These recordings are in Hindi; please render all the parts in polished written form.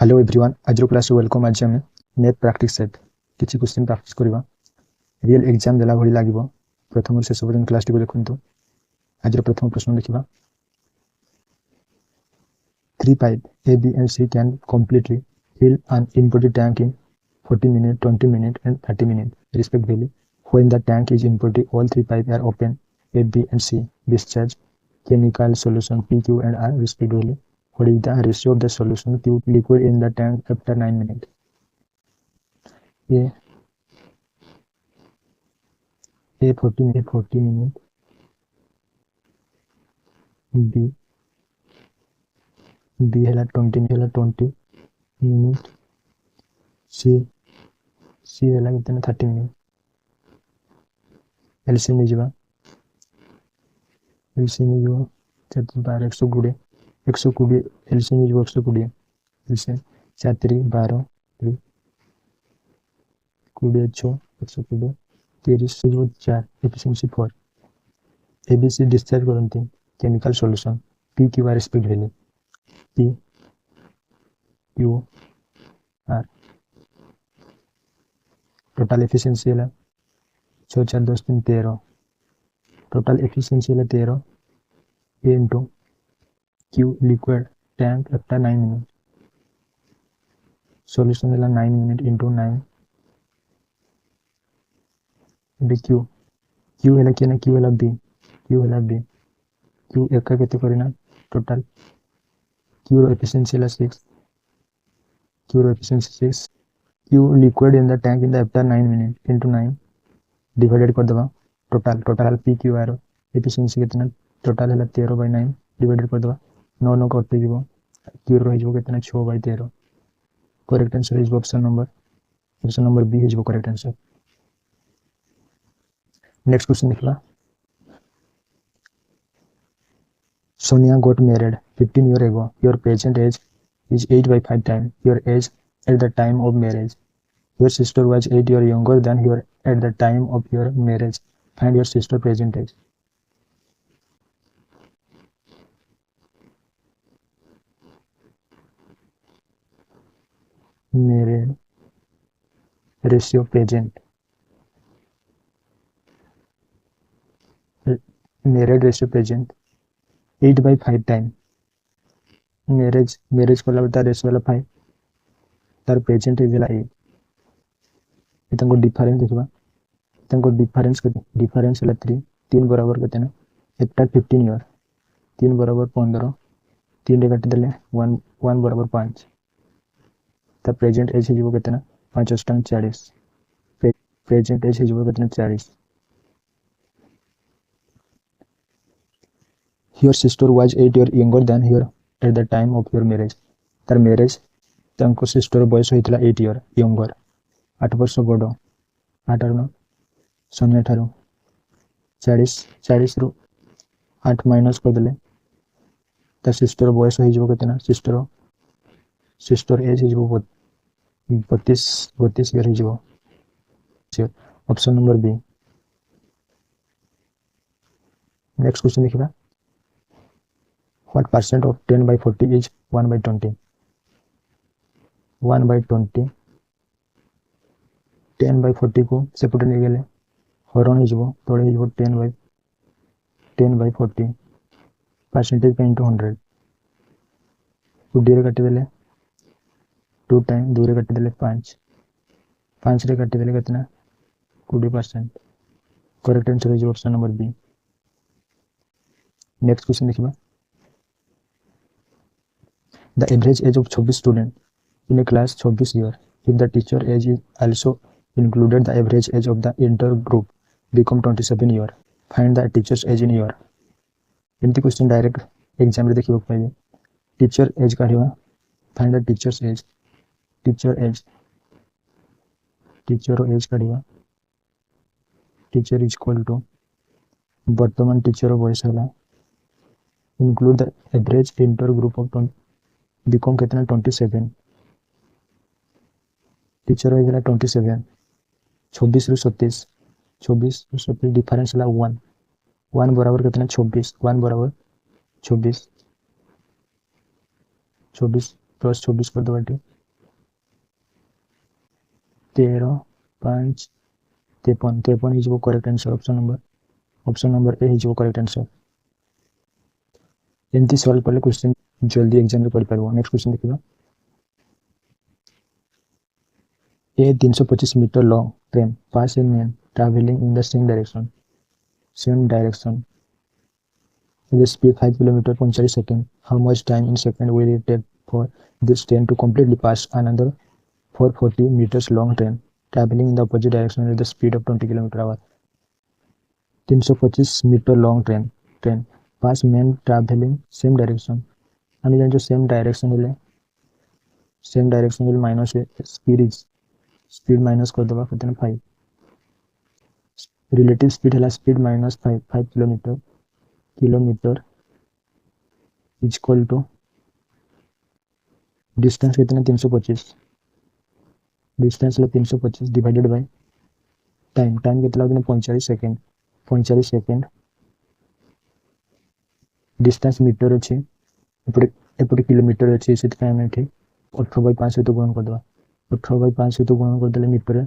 हेलो एवरीवन, आज क्लास वेलकम। आज आम मैथ प्रैक्टिस सेट किसी क्वेश्चन प्रैक्टिस करवा। रियल एग्जाम देला भली लागिबो। प्रथम शेष पर्यटन क्लास टी देखु। आज प्रथम प्रश्न देखा। 3 pipe A, B and C can completely fill an empty tank in 40 minutes, 20 minutes and 30 minutes respectively. When the tank is empty, all 3 pipes are open. A, B and C discharge chemical solution P, Q and R respectively. What is the ratio of the solution Q liquid in the tank after 9 minutes? A 40 minutes, B है 20 minutes, C है कितने 30 minutes. एलसीएम नहीं जीवा 4 120 एलसीएम नहीं जीवा 120 एलसीएम 4 3 12 3 20 6 120 30 4 एफिशिएंसी 4. एबीसी डिस्चार्ज करते chemical solution P Q R speed value P Q R. Total efficiency है 6 4 10 3 13. टोटल एफिशिएंसी है 13 a into q liquid tank after 9 minute. Solution है 9 मिनट इंटू 9 क्यू क्यू है क्या क्यू है बी क्यू एक केते करना टोटल क्यू एफिशिएंसी है 6 Q liquid in the tank in the after 9 minute into 9 divided कर देवा total P Q R efficiency कितना टोटल है 13/9 डिवाइडेड कर देवा 9 9 कटि जीवो क्यू रही कितना 6/13. Correct answer is option number B is correct answer. Next question देखला. Sonia got married 15 years ago. Your present age is 8/5 times your age at the time of marriage. Your sister was 8 years younger than you at the time of your marriage. Find your sister present age. Married ratio present. Married ratio present 8/5 time. Marriage को लगता रेशियो वाला 5 तार प्रेजेंट एज वाला 8. इतनको डिफरेंस देखबा इतनको डिफरेंस वाला 3 बराबर कहते हैं आफ्टर 15 ईयर 3 बराबर 15 3 रे काट देले 1 बराबर 5 त प्रेजेंट एज हो कहते हैं 5 अष्टांग 40. प्रेजेंट एज हो कहते हैं 40. Your sister was 8 years younger than you at the time of your marriage. तार मैरिज तंको सिस्टर बयस होइतला 8 years younger 8 वर्ष बड़ 8 9 सोनिया ठारू 40 रु 8 माइनस कर देले त सिस्टर बयस होई जबो केतना सिस्टर एज इज 32 ईयर हिजबो. Option number B. Next question देखिबा. What percent of 10/40 is 1/20? 1/20 10/40 को सेपटे नहीं गले हरण हो तले 10/40 परसेंटेज पे इंटू 100 2 रे काटी देले 2 टाइम 2 रे काटी देले 5 रे काटी देले कितना 20%. Correct answer is option number B. Next question देखिबा. The average age of 26 students in a class 26 years. If the teacher age is also included, the average age of the entire group become 27 years. Find the teacher's age in year. एमती क्वेश्चन डायरेक्ट एग्जाम रे देखिबो पाइबे. टीचर एज काढिबा. Find the teacher's age. Teacher age काढिबा. टीचर इज इक्वल टू वर्तमान टीचर बयस होला include the average inter group of become कितना 27. टीचर हो गया 27 26 रु 27 डिफरेंस है 1 बराबर कितना 26 1 बराबर 24 प्लस 24 कर दो 13 5 53 53 ହେଇଯିବ correct answer. Option number A ହେଇଯିବ କରେକ୍ଟ ଆନ୍ସର। ଏମିତି ସଲ୍ଭ କଲେ କ୍ୱେଶ୍ଚିନ୍ ଜଲ୍ଦି ଏକ୍ଜାମରେ କରିପାରିବ। ନେକ୍ସଟ କ୍ୱେଶ୍ଚିନ୍ ଦେଖିବା। A 325 meter long train pass a man traveling in the same direction with a speed 5 km 45 seconds. How much time in second will it take for this train to completely pass another 440 meters long train traveling in the opposite direction with the speed of 20 km/h? 325 meter long train pass man traveling same direction. ଆମେ ଜାଣିଛୁ ସେମ୍ ଡାଇରେକ୍ସନ୍ ହେଲେ ମାଇନସ୍ स्पीड माइनस करदे केते 5 रिलेटिव स्पीड है speed minus 5 kilometre is equal to distance केते 325 डिवाइडेड बाय टाइम केते लागने 45 सेकंड डिस्टेंस मीटर अछि एपटे किलोमीटर अछि से हम एठी 18/5 सहित गुणन करदे 18/5 सहित गुणन करदेले मीटर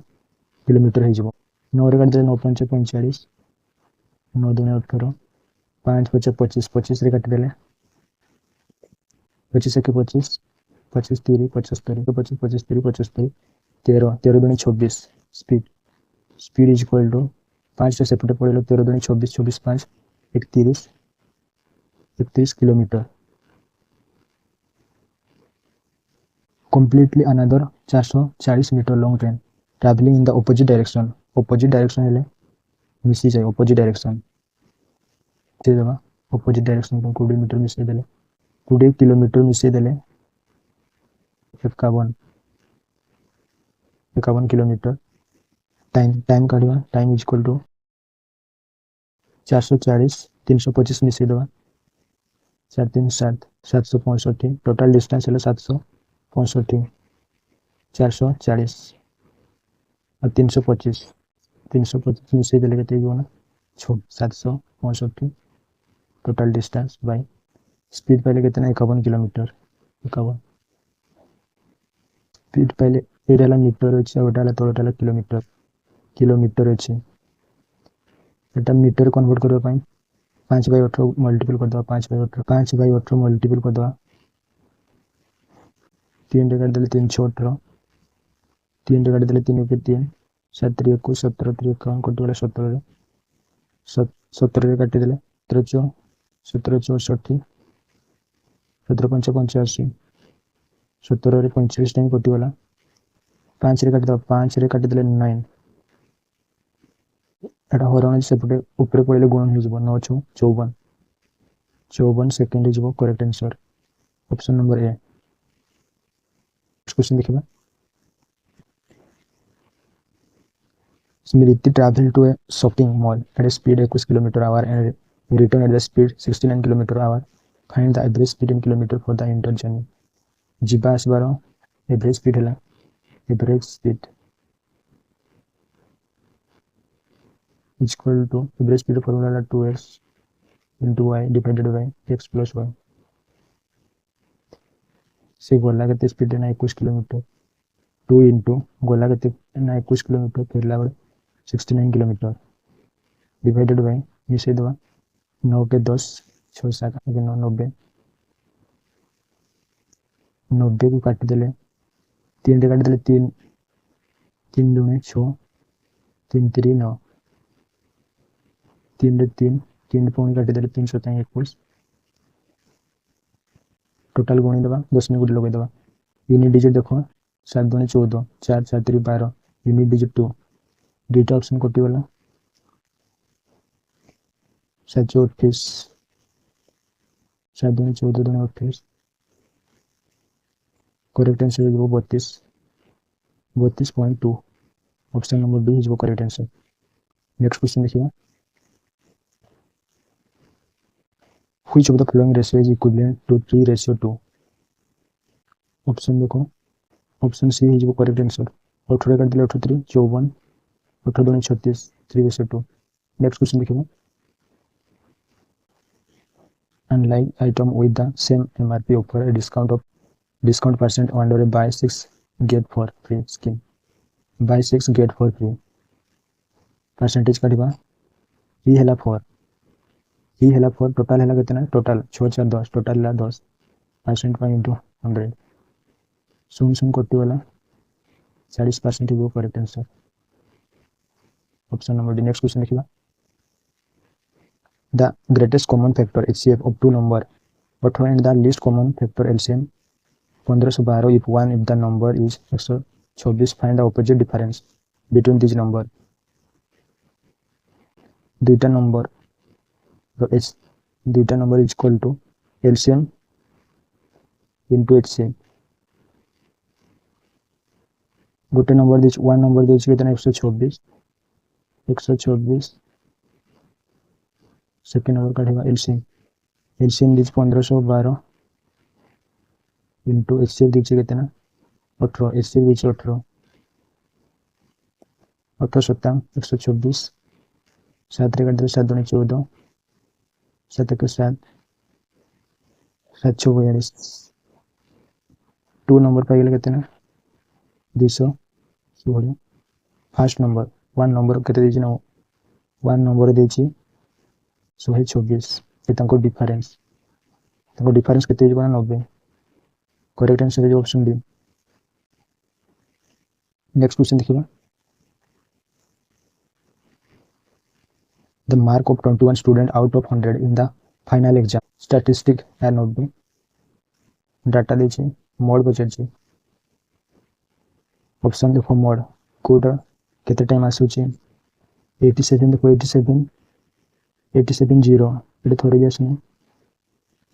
किलोमीटर हो जाए 9 रे काट 9 5 45 9 2 18 5 5 25 25 रे काट देले 25 1 25 25 3 75 25 25 3 75 13 13 2 26 स्पीड इज इक्वल टू 5 से सेपटे पड़ेलो 13 2 26 26 5 31 kilometre completely another 440 meter long train traveling in the opposite direction हेले मिसी जाए opposite direction दे देबा opposite direction को 20 मीटर मिसे देले 20 किलोमीटर मिसे देले 51 किलोमीटर टाइम काढवा टाइम इज इक्वल टू 440 325 मिसे देबा 4 3 7 765 टोटल डिस्टेंस हेले 765 440 और 325 मिसे देले केते हो ना 765 टोटल डिस्टेंस बाय स्पीड पहले केते 51 किलोमीटर 51 स्पीड पहले एडाला मीटर अछि और एडाला तोटाला किलोमीटर अछि एटा मीटर कन्वर्ट करबा पई 5/18 मल्टीपल कर दवा 5/18 मल्टीपल कर दवा 3 रे काट देले 3 6 18 3 रे काट देले 3 के 3 7 3 21 17 3 51 कट गला 17 रे 17 रे काट देले 17 4 64 17 5 85 17 रे 45 टाइम कट गला 5 रे काट दवा 5 रे काट देले 9 एटा हरण सेपटे ऊपर पड़े गुणन हो जबो 9 6 54 सेकंड हो correct answer option number A. Question देखिबा स्मृति travel to a shopping mall at a speed 21 km/h and return at the speed 69 km/h. Find the average speed in kilometer for the entire journey. जिबा आसबार एवरेज स्पीड है average speed equal to average speed formula 2x into y divided by x plus y से गोला के स्पीड ना 21 किलोमीटर 2 into गोला के ना 21 किलोमीटर फेरला बड़े 69 किलोमीटर डिवाइडेड बाय मिसे दवा 9 के 10 6 7 9 90 90 को काट देले 3 रे काट देले 3 3 2 6 3 3 9 3 रे 3 3 पॉइंट काट देले 321 टोटल गुणी दबा 10 में गुड लगे दबा यूनिट डिजिट देखो 7 2 14 4 4 3 12 यूनिट डिजिट 2 दुईटा ऑप्शन कटि वाला 7 28 7 2 14 2 28 करेक्ट आंसर हो 32.2 option number B is correct answer. Next question देखिए Which of the following ratio is equivalent to 3:2? Option देखो option C is correct answer 18 काट दिले 83 54 18 2 36 3:2। नेक्स्ट क्वेश्चन देखिए unlike item with the same MRP offer a discount percent on order buy 6 get 4 free scheme buy 6 get 4 free percentage काटिबा ई हैला 4 ई हैला 4 टोटल हैला केतना टोटल 6 4 10 टोटल हैला 10 परसेंट पर इनटू 100 सुन सुन कटि वाला 40% is correct answer option number D next question देखिबा the greatest common factor HCF of two number 18 and the least common factor LCM 1512 if the number is 126 find the opposite difference between these number दुईटा नंबर दुईटा नंबर इज इक्वल टू LCM into HCF गोटे नंबर दी वन नंबर दी कितना 126 सेकेंड नंबर काढ़ा LCM दी 1512 इंटू HCF दी कितना 18 HCF दी 18 7 124 7 रे 7 दूनी 14 7 के 7 742 टू नंबर पाइले कितना 216 फर्स्ट नंबर वन नंबर केते देछि ना वन नंबर देछि 126 ए ताको डिफरेंस केते जेबा 90 correct answer is option D next question देखिबा the mark of 21 student out of 100 in the final exam statistic है 90 डाटा देछि मोड बचै ऑप्शन देखो मोड कोड केते टाइम आसुछि 87 देखो 87 0 एटे थोड़ी आसने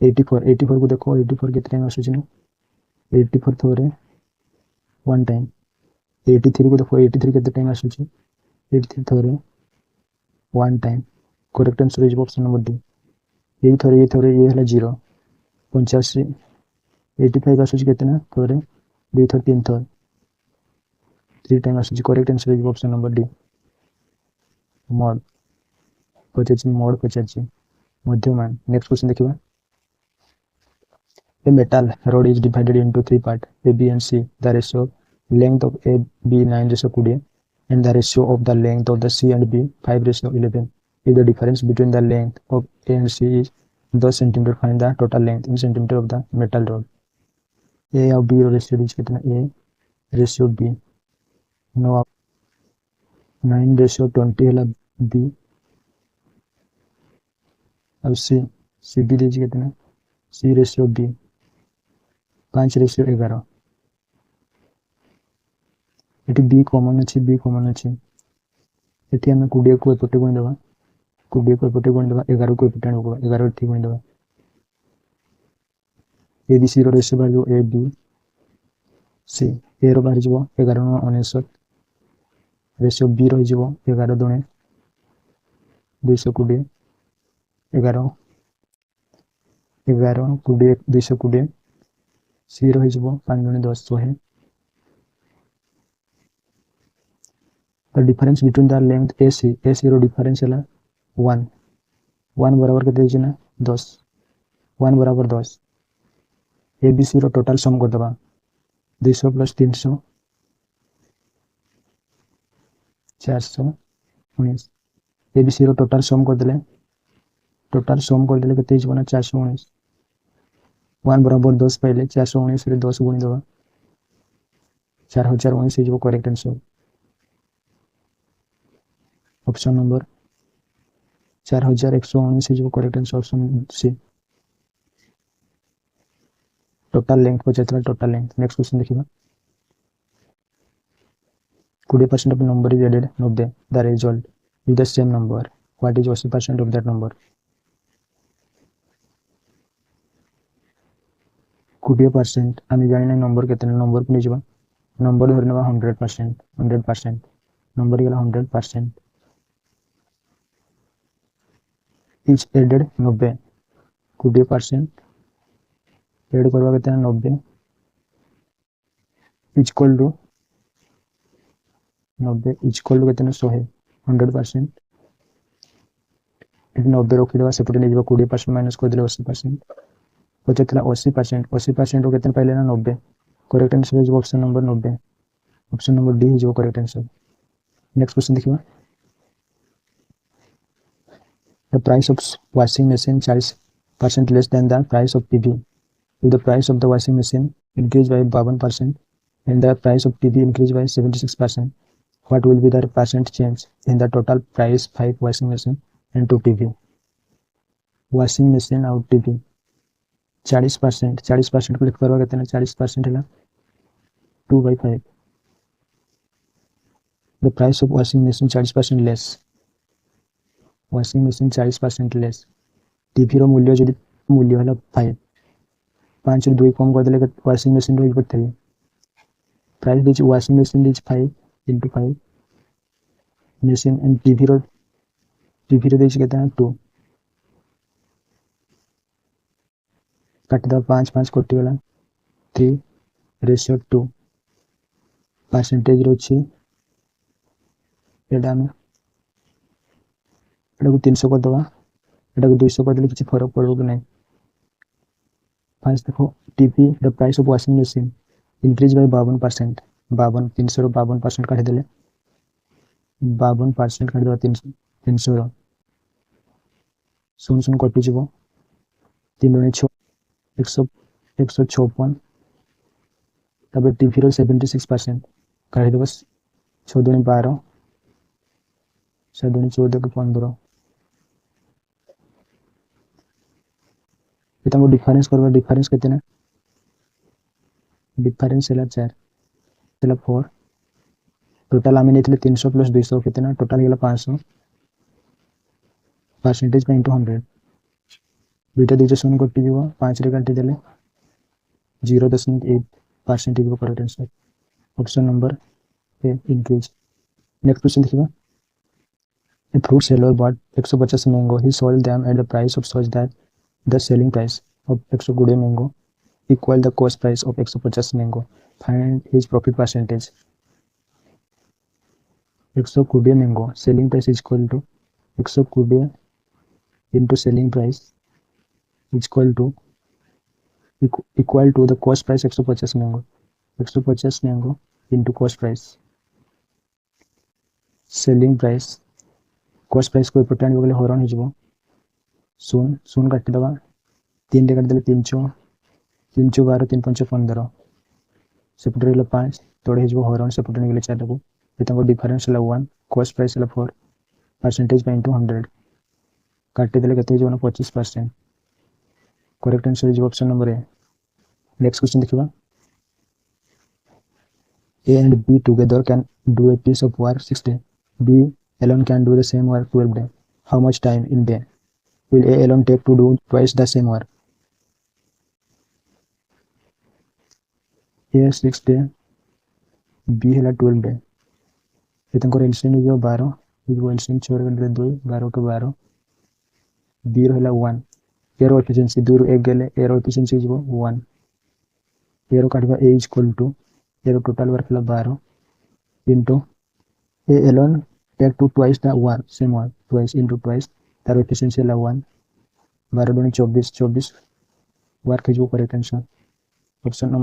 84 को देखो 84 केते टाइम आसुछि ना 84 थोड़े वन टाइम 83 को देखो 83 केते टाइम आसुछि 83 थोड़े one time correct answer is option number D ये थोड़े ये है 0 85 85 आसुछि केतना थोड़े 2 थोड़े 3 थोड़े 3 टाइम आसुछि correct answer is option number D mode पचाची मध्यमान नेक्स्ट क्वेश्चन देखिबा a metal rod is divided into three parts A B and C the ratio length of A B 9:20 and the ratio of the length of the C and B 5:11 if the difference between the length of A and C is 10 cm find the total length in centimeter of the metal rod A और B ratio is कितना A ratio B no 9:20 है B अब C B दीजिए कितना C ratio B 5:11 eighty B common अछि एटी हमें कुडिया को एपटे कोइ देबा 11 को एपटे आनबा 11 ठीक कोइ देबा ABC रो ratio value A B C A रो बाहर जबो 11 99 रेशियो B रो जबो 11 दुने 220 11 20 220 C रो जबो 5 दुने 10 100 the difference between the length AC रो डिफरेंस है 1 बराबर केते छै ना 10 1 बराबर 10 ABC रो टोटल सम कर दबा 200 + 300 419 ABC रो टोटल सम कर देले केते छै ना 419 1 बराबर 10 पहले 419 रे 10 गुणी दबा 4019 is correct answer option number 4119 is correct answer option C total length पचेतला टोटल लेंथ नेक्स्ट क्वेश्चन देखिबा 20% of number is added note the result is the same number what is 80% of that number 20% आमी जानिना नंबर केतना नंबर को निजबा नंबर धरनेबा 100% नंबर गेला 100% is added 90 20% ऐड करबा केतना 90 इक्वल टू 90 इक्वल टू केतना 100 100% इट 90 रखि देबा सेपटे नै जेबा 20% माइनस कर देले 80% पचेतला 80% रो केतना पहले ना 90 correct answer is option number 90 option number D हो करेक्ट आंसर। नेक्स्ट क्वेश्चन देखिए, the price of washing machine 40% less than the price of TV. If the price of the washing machine increased by 52% and the price of TV increased by 76%, what will be the percent change in the total price 5 washing machine and 2 TV? washing machine और TV 40% को लिख करवा कहते हैं 40% है 2/5। the price of washing machine 40% less, washing machine 40% less, TV रो मूल्य जो मूल्य है 5 5 2 कम कर देले washing machine रो 3 price this washing machine this 5 into 5 machine and TV रो दिस कहते हैं 2 कट द 5 5 कोटी वाला 3:2 परसेंटेज रो छी एडा में एडा को 300 कर दवा एडा को 200 कर देले किसी फरक पड़ो कि नहीं। फाइस देखो TV the price of washing machine increase by 52%, 352% काट देले 52% काट दवा 300 रो 0 कटि जीवो 3 गुणे 6 156 तब टीवी रो 76% काट देबो 6 गुणे 12 6 गुणे 14 के 15 इतना डिफरेंस करबा डिफरेंस केते ना डिफरेंस है 4 चला 4 टोटल आमे नेथले 300 प्लस 200 केते ना टोटल गेला 500 परसेंटेज पे इनटू 100 बीटा दिजे सुन कोटि जीवो 5 रे काटि देले 0.8 परसेंटेज को correct answer option number A increase. Next question देखिए, a fruit seller bought 150 mango. He sold them at the price of such that the selling price of 120 mango equal the cost price of 150 mango. Find his profit percentage. 120 mango selling price is equal to 120 into selling price is equal to the cost price 150 mango. 150 mango into cost price selling price cost price को इम्पोर्टेंट हो गले हरण हो जबो 0 काट दबा 3 रे काट देले 300 12 3 5 15 सेपरेट गेले 5 तोड़े जबो हरण सेपरेट गेले 4 को एतको डिफरेंस है 1 cost price है 4 परसेंटेज पे इनटू 100 काट देले कते जो 25%। Correct answer is option number A. Next question देखिबा, A and B together can do a piece of work 6 days. B alone can do the same work 12 days. How much time in day will A alone take to do twice the same work? A 6 days, B है 12 days। इतना को एलसीएम जो 12 जो एलसीएम छोड़ के 2 12 के 12 B है 1 एरो एफिशिएंसी दूर एक गेले एरो एफिशिएंसी जो 1 एरो काटबा A इज इक्वल टू एरो total work 12 into A alone take to twice the work same work twice into twice तार एफिशिएंसी 1 12 24 वर्क है जो करेक्ट आंसर ऑप्शन नंबर